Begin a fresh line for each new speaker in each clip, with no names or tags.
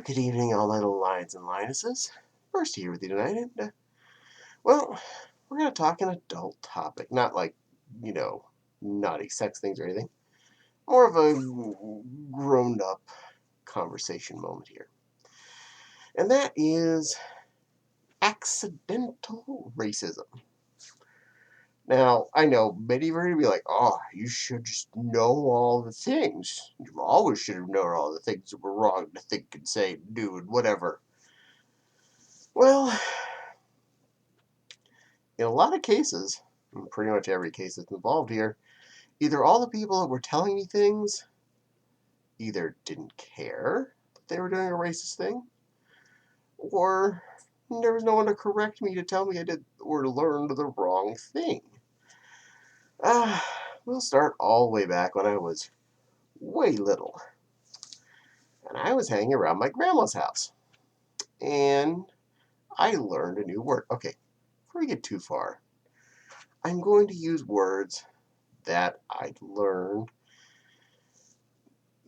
Good evening, all my little lions and lionesses. Bursty here with you tonight, and well, we're gonna talk an adult topic, not like you know, naughty sex things or anything. More of a grown-up conversation moment here, and that is accidental racism. Now, I know many of you are gonna be like, "Oh, you should just know all the things. You always should have known all the things that were wrong to think and say, and do, and whatever." Well, in a lot of cases, in pretty much every case that's involved here, either all the people that were telling me things either didn't care that they were doing a racist thing, or there was no one to correct me to tell me I did or learned the wrong thing. Uh, we'll start all the way back when I was way little, and I was hanging around my grandma's house, and I learned a new word. Okay, before we get too far, I'm going to use words that I learned.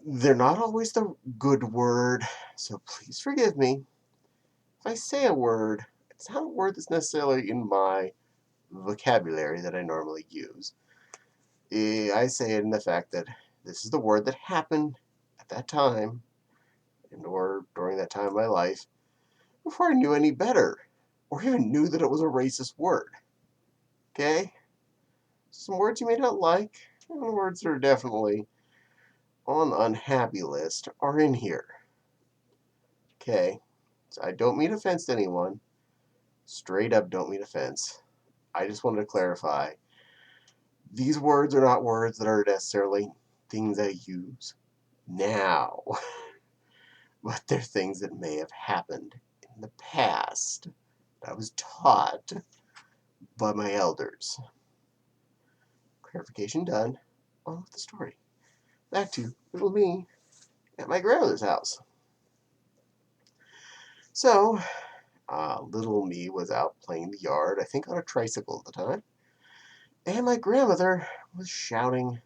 They're not always the good word, so please forgive me. If I say a word, it's not a word that's necessarily in my vocabulary that I normally use. I say it in the fact that this is the word that happened at that time, and or during that time of my life, before I knew any better, or even knew that it was a racist word. Okay? Some words you may not like, and words that are definitely on the unhappy list are in here. Okay? So I don't mean offense to anyone. Straight up don't mean offense. I just wanted to clarify. These words are not words that are necessarily things I use now, but they're things that may have happened in the past that I was taught by my elders. Clarification done. On with the story. Back to little me at my grandmother's house. So, little me was out playing in the yard, I think on a tricycle at the time, and my grandmother was shouting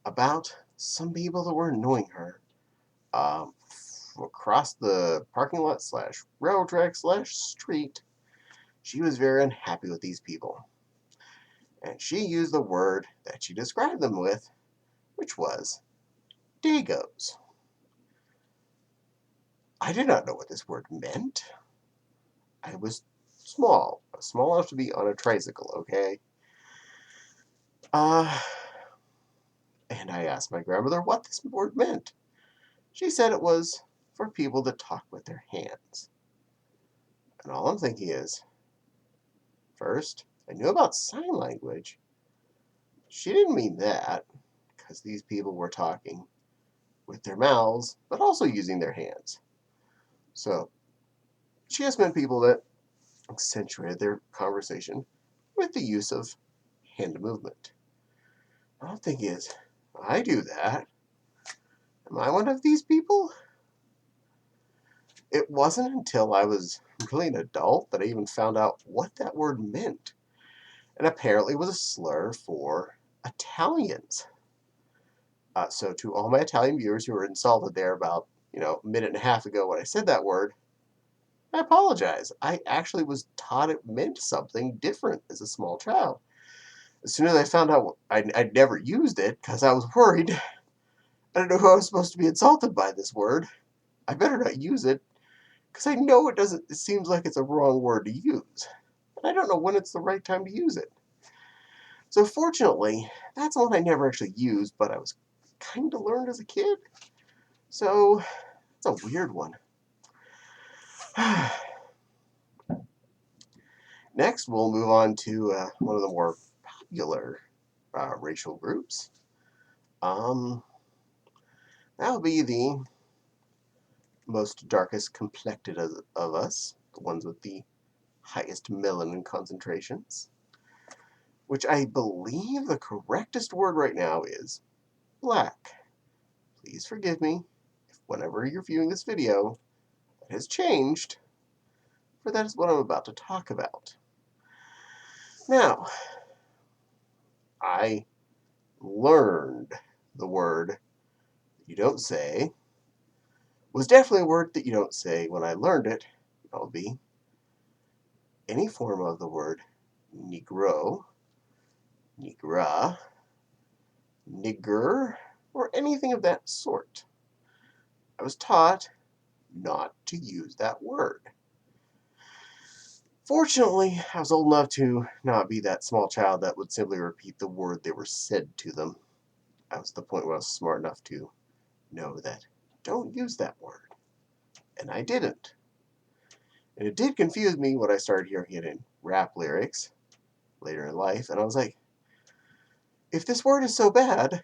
about some people that were annoying her um, across the parking lot slash railroad track slash street. She was very unhappy with these people, and she used the word that she described them with, which was Dagos. I did not know what this word meant. I was small enough to be on a tricycle, okay? Uh, and I asked my grandmother what this word meant. She said it was for people that talk with their hands. And all I'm thinking is, first, I knew about sign language. She didn't mean that, because these people were talking with their mouths, but also using their hands. So she just meant people that accentuated their conversation with the use of hand movement. All I'm thinking is, I do that. Am I one of these people? It wasn't until I was really an adult that I even found out what that word meant. And apparently it was a slur for Italians. So to all my Italian viewers who were insulted there about, a minute and a half ago when I said that word, I apologize. I actually was taught it meant something different as a small child. As soon as I found out I'd never used it because I was worried, I didn't know who I was supposed to be insulted by this word. I better not use it because I know it doesn't. It seems like it's a wrong word to use. And I don't know when it's the right time to use it. So fortunately, that's one I never actually used, but I was kind of learned as a kid. So it's a weird one. Next, we'll move on to one of the more popular racial groups. That'll be the most darkest complected of us, the ones with the highest melanin concentrations, which I believe the correctest word right now is black. Please forgive me if whenever you're viewing this video, that has changed, for that is what I'm about to talk about. Now, I learned the word you don't say was definitely a word that you don't say. When I learned it, it'll be any form of the word Negro, Negra, nigger, or anything of that sort. I was taught not to use that word. Fortunately, I was old enough to not be that small child that would simply repeat the word they were said to them. I was at the point where I was smart enough to know that don't use that word. And I didn't. And it did confuse me when I started hearing it in rap lyrics later in life. And I was like, if this word is so bad,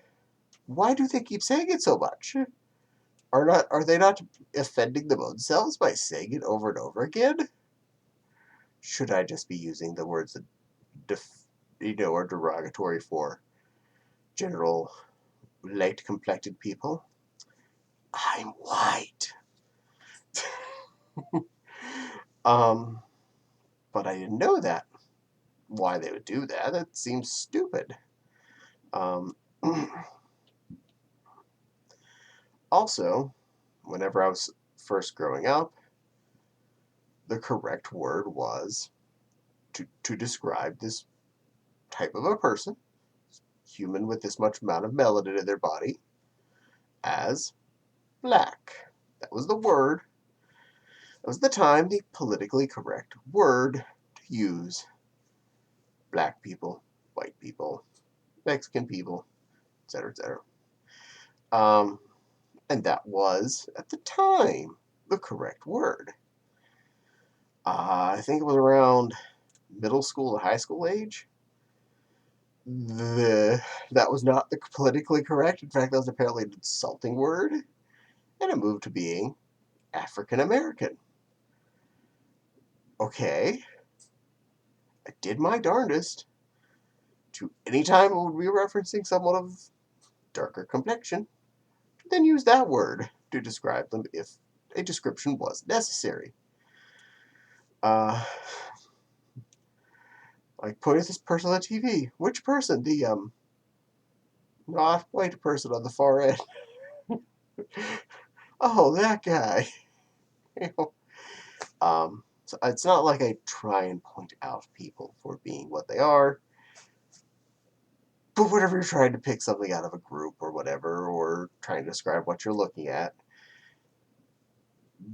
why do they keep saying it so much? Are they not offending themselves by saying it over and over again? Should I just be using the words that are derogatory for general light complected people? I'm white. um, but I didn't know that. Why they would do that? That seems stupid. Um, also, whenever I was first growing up, the correct word was to describe this type of a person, human with this much amount of melanin in their body, as black. That was the word. That was the time the politically correct word to use. Black people, white people, Mexican people, etc., etc. And that was, at the time, the correct word. I think it was around middle school to high school age. That was not the politically correct. In fact, that was apparently an insulting word. And it moved to being African American. Okay. I did my darndest to, anytime it would be referencing someone of darker complexion, to then use that word to describe them if a description was necessary. Like pointing this person on the TV. Which person? The not white person on the far end. Oh, that guy. So it's not like I try and point out people for being what they are. But whenever you're trying to pick something out of a group or whatever, or trying to describe what you're looking at,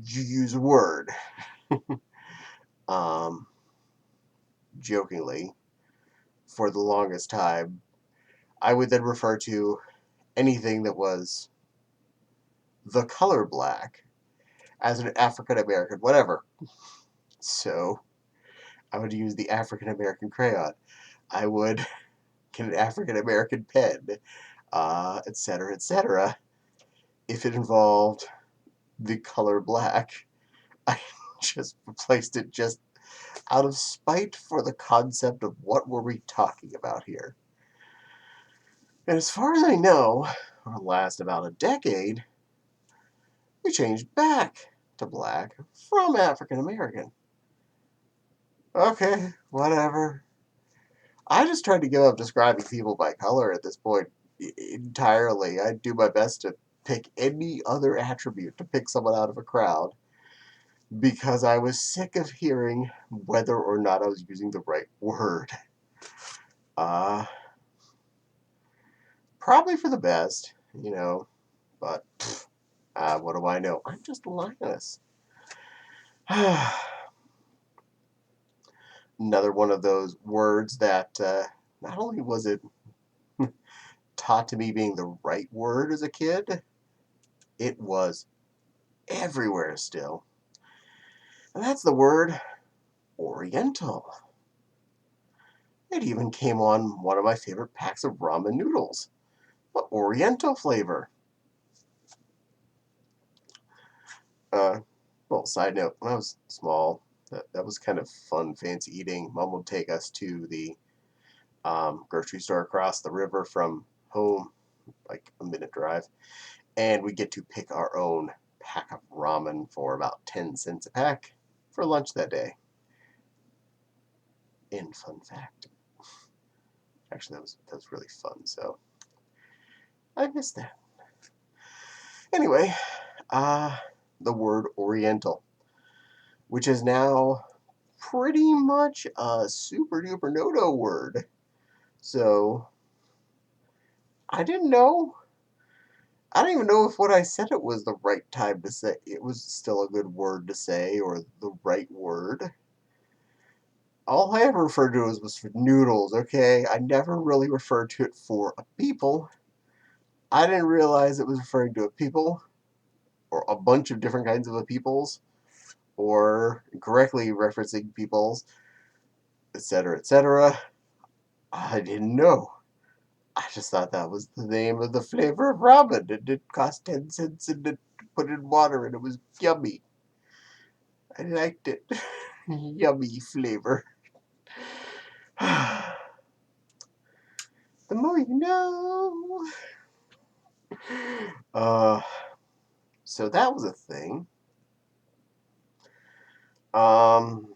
you use a word. um, Jokingly, for the longest time, I would then refer to anything that was the color black as an African American, whatever. So I would use the African American crayon. I would get an African American pen, etc., etc. If it involved the color black, I just replaced it just out of spite for the concept of what were we talking about here. And as far as I know, for the last about a decade, we changed back to black from African American. Okay, whatever. I just tried to give up describing people by color at this point entirely. I do my best to pick any other attribute to pick someone out of a crowd because I was sick of hearing whether or not I was using the right word. Probably for the best, but what do I know? I'm just Linus. Another one of those words that not only was it taught to me being the right word as a kid, it was everywhere still. And that's the word Oriental. It even came on one of my favorite packs of ramen noodles. What Oriental flavor? Uh, well, side note, when I was small, that was kind of fun, fancy eating. Mom would take us to the grocery store across the river from home, like a minute drive, and we get to pick our own pack of ramen for about 10 cents a pack for lunch that day. And fun fact, actually, that was really fun. So I missed that. Anyway, the word Oriental, which is now pretty much a super duper no-no word. So I didn't know. I don't even know if what I said it was the right time to say. It was still a good word to say or the right word. All I ever referred to it was for noodles, okay? I never really referred to it for a people. I didn't realize it was referring to a people or a bunch of different kinds of a peoples or correctly referencing peoples, etc., etc. I didn't know. I just thought that was the name of the flavor of ramen. It did cost 10 cents and it put in water and it was yummy. I liked it. Yummy flavor. The more you know. Uh, so that was a thing. Um,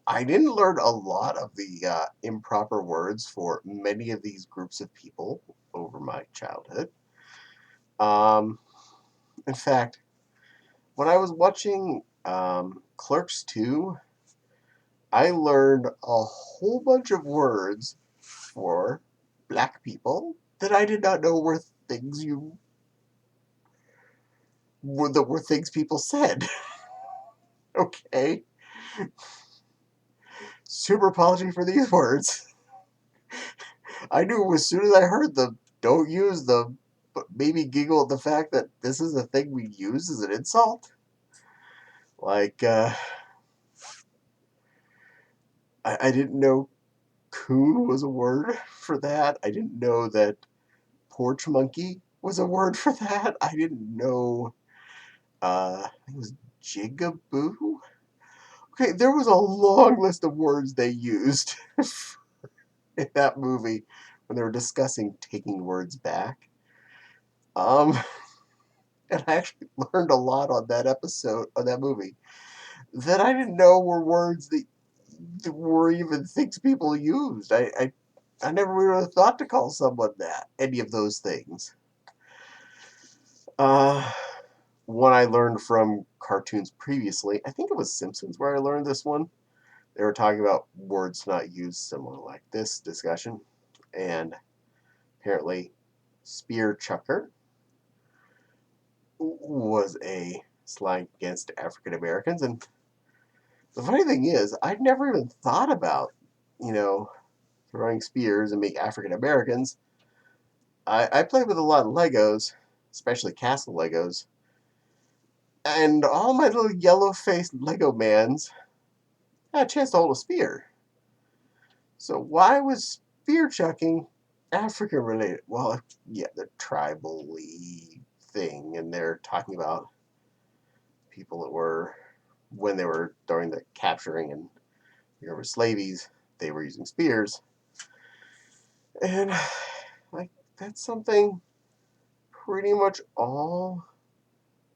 I didn't learn a lot of the improper words for many of these groups of people over my childhood. Um, in fact, when I was watching Clerks 2, I learned a whole bunch of words for black people that I did not know were things were things people said. Okay, super apology for these words. I knew as soon as I heard them, don't use them, but maybe giggle at the fact that this is a thing we use as an insult. Like, I didn't know coon was a word for that. I didn't know that porch monkey was a word for that. I didn't know, I think it was jigaboo. Okay, there was a long list of words they used in that movie when they were discussing taking words back. Um, and I actually learned a lot on that episode, on that movie, that I didn't know were words that were even things people used. I never would have thought to call someone that, any of those things. Uh, one I learned from cartoons previously, I think it was Simpsons where I learned this one. They were talking about words not used similar like this discussion. And apparently, spear chucker was a slang against African Americans. And the funny thing is, I'd never even thought about, you know, throwing spears and make African Americans. I played with a lot of Legos, especially castle Legos, and all my little yellow faced Lego mans had a chance to hold a spear. So why was spear chucking African related? Well, yeah, the tribal thing, and they're talking about people that were when they were during the capturing and there were slaveys, they were using spears, and like that's something pretty much all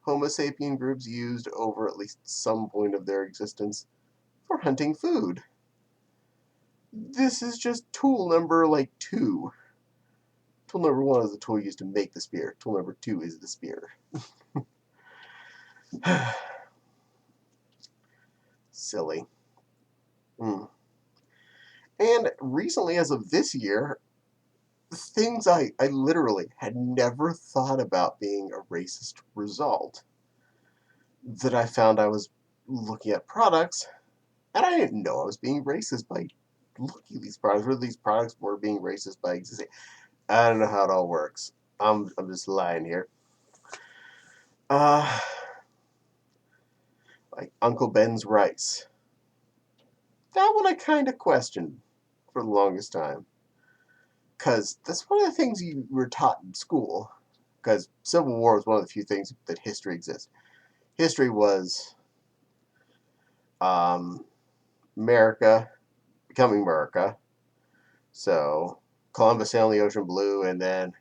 Homo sapien groups used over at least some point of their existence for hunting food. This is just tool number like 2. Tool number 1 is the tool used to make the spear. Tool number 2 is the spear. Silly. Mm. And recently, as of this year, things I literally had never thought about being a racist result that I found I was looking at products, and I didn't know I was being racist by looking at these products, whether these products were being racist by existing. I don't know how it all works. I'm just lying here. Uh, like Uncle Ben's rice. That one I kind of questioned for the longest time. Because that's one of the things you were taught in school. Because Civil War was one of the few things that history exists. History was um, America becoming America. So Columbus sailing the ocean blue, and then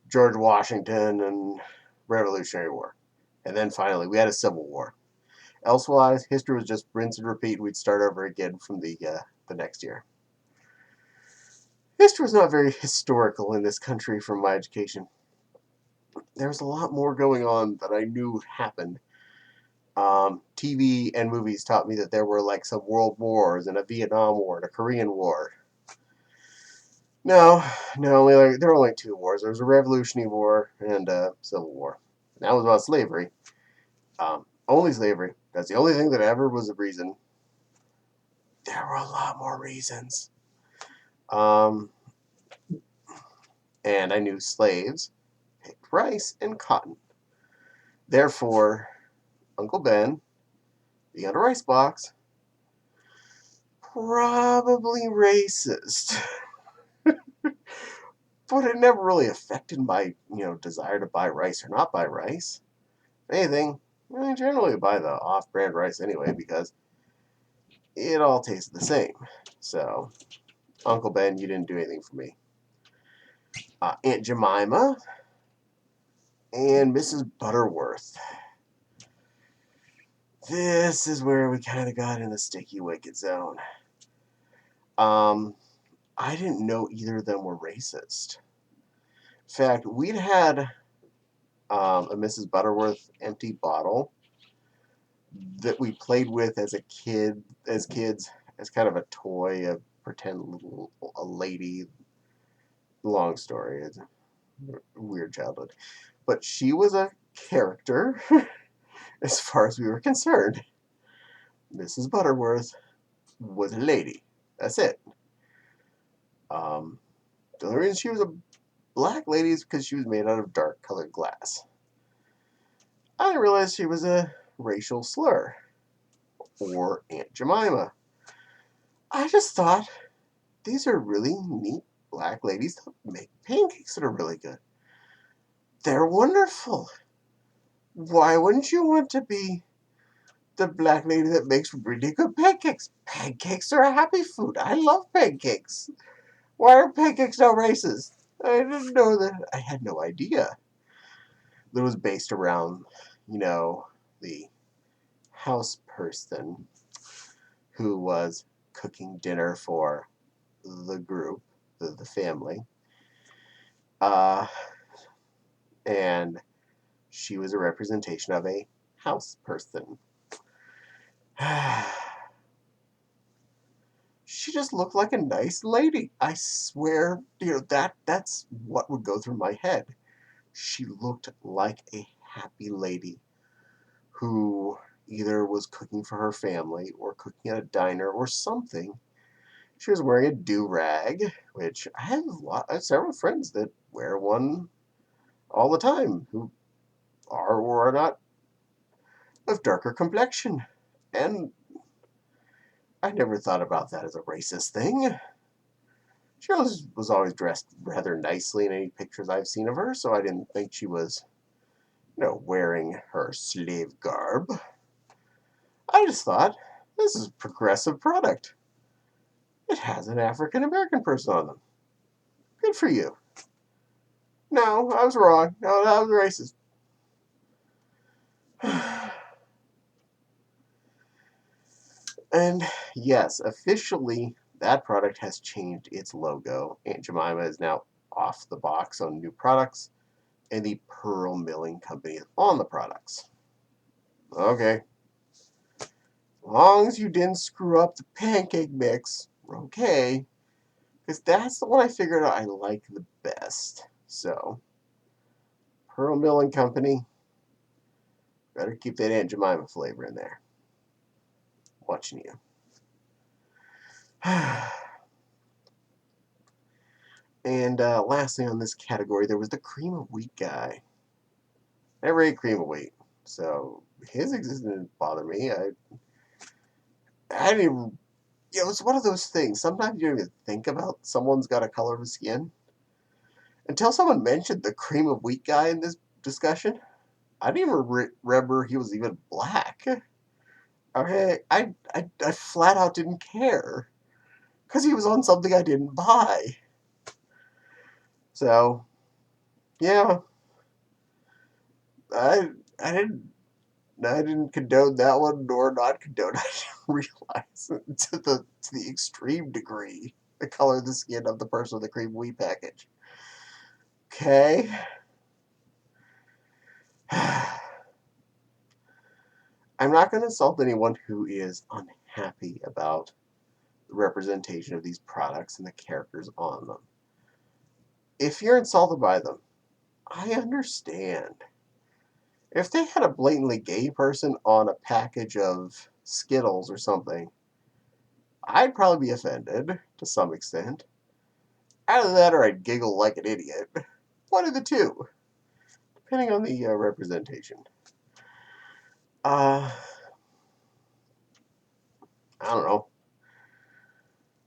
George Washington and Revolutionary War. And then finally, we had a Civil War. Elsewise, history was just rinse and repeat. We'd start over again from the next year. History was not very historical in this country from my education. there was a lot more going on that I knew happened. TV and movies taught me that there were like some world wars and a Vietnam War and a Korean War. No, no, there were only two wars. There was a Revolutionary War and a Civil War. And that was about slavery. Only slavery. That's the only thing that ever was a reason. There were a lot more reasons. Um, and I knew slaves picked rice and cotton. Therefore, Uncle Ben, being on a rice box, probably racist. But it never really affected my, desire to buy rice or not buy rice. If anything, I generally buy the off-brand rice anyway because it all tastes the same. So, Uncle Ben, you didn't do anything for me. Aunt Jemima and Mrs. Butterworth. This is where we kind of got in the sticky wicket zone. I didn't know either of them were racist. In fact, we'd had a Mrs. Butterworth empty bottle that we played with as kids, as kind of a toy, a pretend little a lady. Long story. It's a weird childhood. But she was a character as far as we were concerned. Mrs. Butterworth was a lady. That's it. The only reason she was a black lady is because she was made out of dark colored glass. I didn't realize she was a racial slur. Or Aunt Jemima. I just thought these are really neat black ladies that make pancakes that are really good. They're wonderful. Why wouldn't you want to be the black lady that makes really good pancakes? Pancakes are a happy food. I love pancakes. Why are pancakes now racist? I didn't know that. I had no idea. That was based around, the house person who was cooking dinner for the group, the family. And she was a representation of a house person. She just looked like a nice lady. I swear, that's what would go through my head. She looked like a happy lady who either was cooking for her family or cooking at a diner or something. She was wearing a do-rag, which I have several friends that wear one all the time who are or are not of darker complexion. And I never thought about that as a racist thing. She was always dressed rather nicely in any pictures I've seen of her, so I didn't think she was, wearing her slave garb. I just thought, this is a progressive product. It has an African American person on them. Good for you. No, I was wrong. No, that was racist. And yes, officially, that product has changed its logo. Aunt Jemima is now off the box on new products, and the Pearl Milling Company is on the products. Okay. As long as you didn't screw up the pancake mix, we're okay. Because that's the one I figured out I like the best. So, Pearl Milling Company, better keep that Aunt Jemima flavor in there. Watching you. And lastly on this category, there was the cream of wheat guy. Never ate cream of wheat, so his existence didn't bother me. I didn't even, it's one of those things. Sometimes you don't even think about someone's got a color of skin until someone mentioned the cream of wheat guy in this discussion. I didn't even remember he was even black. Okay, I flat out didn't care because he was on something I didn't buy. So, yeah, I I didn't I didn't condone that one nor not condone. I didn't realize to the extreme degree the color of the skin of the person with the cream wheat package. Okay, I'm not going to insult anyone who is unhappy about the representation of these products and the characters on them. If you're insulted by them, I understand. If they had a blatantly gay person on a package of Skittles or something, I'd probably be offended to some extent. Either that or I'd giggle like an idiot. One of the two, depending on the representation. I don't know.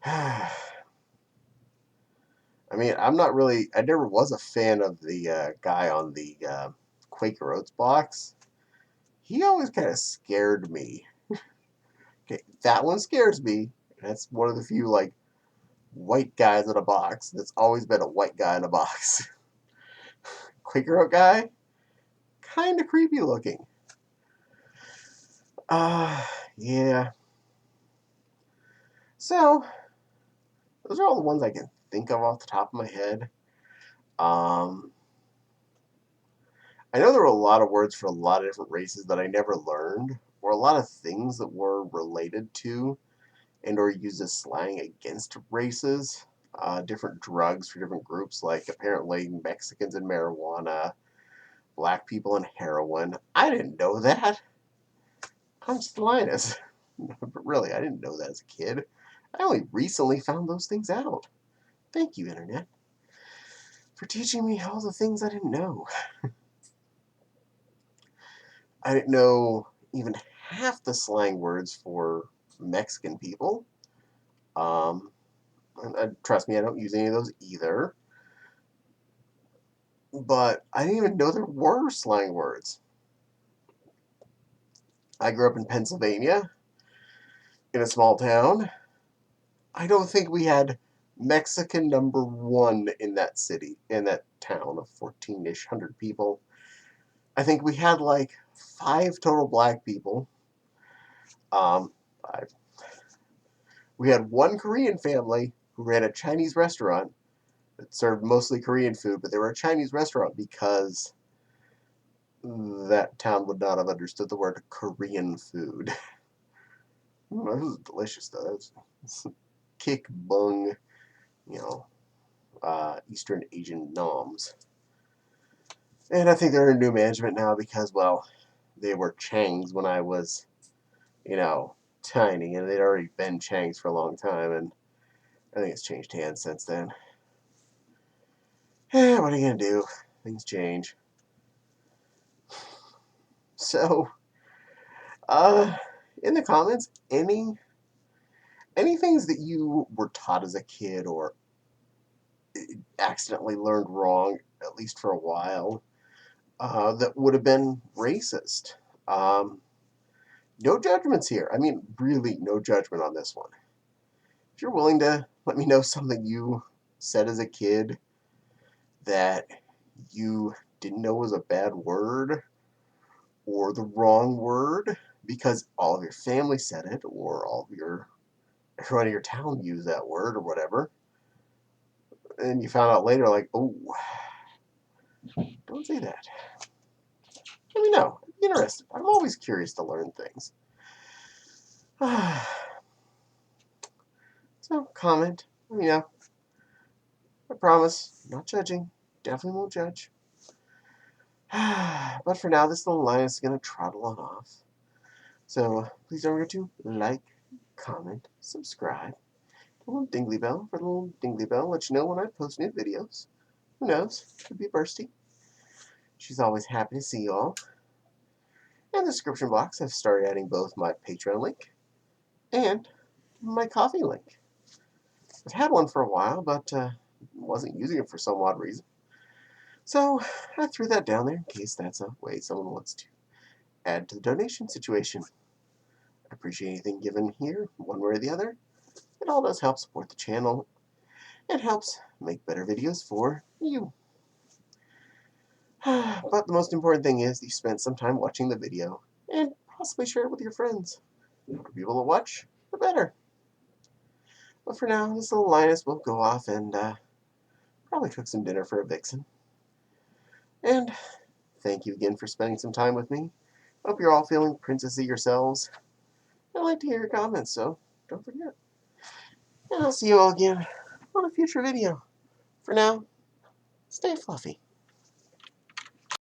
I mean, I never was a fan of the guy on the Quaker Oats box. He always kind of scared me. Okay, that one scares me. That's one of the few, like, white guys in a box that's always been a white guy in a box. Quaker Oat guy? Kind of creepy looking. Yeah. So, those are all the ones I can think of off the top of my head. I know there were a lot of words for a lot of different races that I never learned, or a lot of things that were related to and or used as slang against races. Different drugs for different groups, like apparently Mexicans and marijuana, black people and heroin. I didn't know that. I'm just Linus. But really, I didn't know that as a kid. I only recently found those things out. Thank you, Internet, for teaching me all the things I didn't know. I didn't know even half the slang words for Mexican people. Trust me, I don't use any of those either. But I didn't even know there were slang words. I grew up in Pennsylvania, in a small town. I don't think we had Mexican number one in that city, in that town of 14-ish hundred people. I think we had like 5 total black people. Five. We had one Korean family who ran a Chinese restaurant that served mostly Korean food, but they were a Chinese restaurant because that town would not have understood the word Korean food. It was delicious though. It's kick bung, you know, Eastern Asian noms. And I think they're in new management now because, well, they were Chang's when I was, tiny, and they'd already been Chang's for a long time, and I think it's changed hands since then. What are you gonna do? Things change. So, uh, in the comments, any things that you were taught as a kid or accidentally learned wrong, at least for a while, that would have been racist. No judgments here. I mean, really, no judgment on this one. If you're willing to let me know something you said as a kid that you didn't know was a bad word or the wrong word because all of your family said it or everyone in your town used that word or whatever, and you found out later, like, oh, don't say that. Let me know. I'm interested. I'm always curious to learn things. So, comment. Let me know. I promise, not judging. Definitely won't judge. But for now, this little lioness is going to trottle on off. So, please don't forget to like, comment, subscribe. The little dingly bell for the little dingly bell. Let you know when I post new videos. Who knows? Could be Bursty. She's always happy to see you all. In the description box, I've started adding both my Patreon link and my Coffee link. I've had one for a while, but wasn't using it for some odd reason. So I threw that down there in case that's a way someone wants to add to the donation situation. I appreciate anything given here, one way or the other. It all does help support the channel. It helps make better videos for you. But the most important thing is that you spent some time watching the video and possibly share it with your friends. The more people that watch, the better. But for now, this little lioness will go off and probably cook some dinner for a vixen. And thank you again for spending some time with me. Hope you're all feeling princessy yourselves. I'd like to hear your comments, so don't forget. And I'll see you all again on a future video. For now, stay fluffy.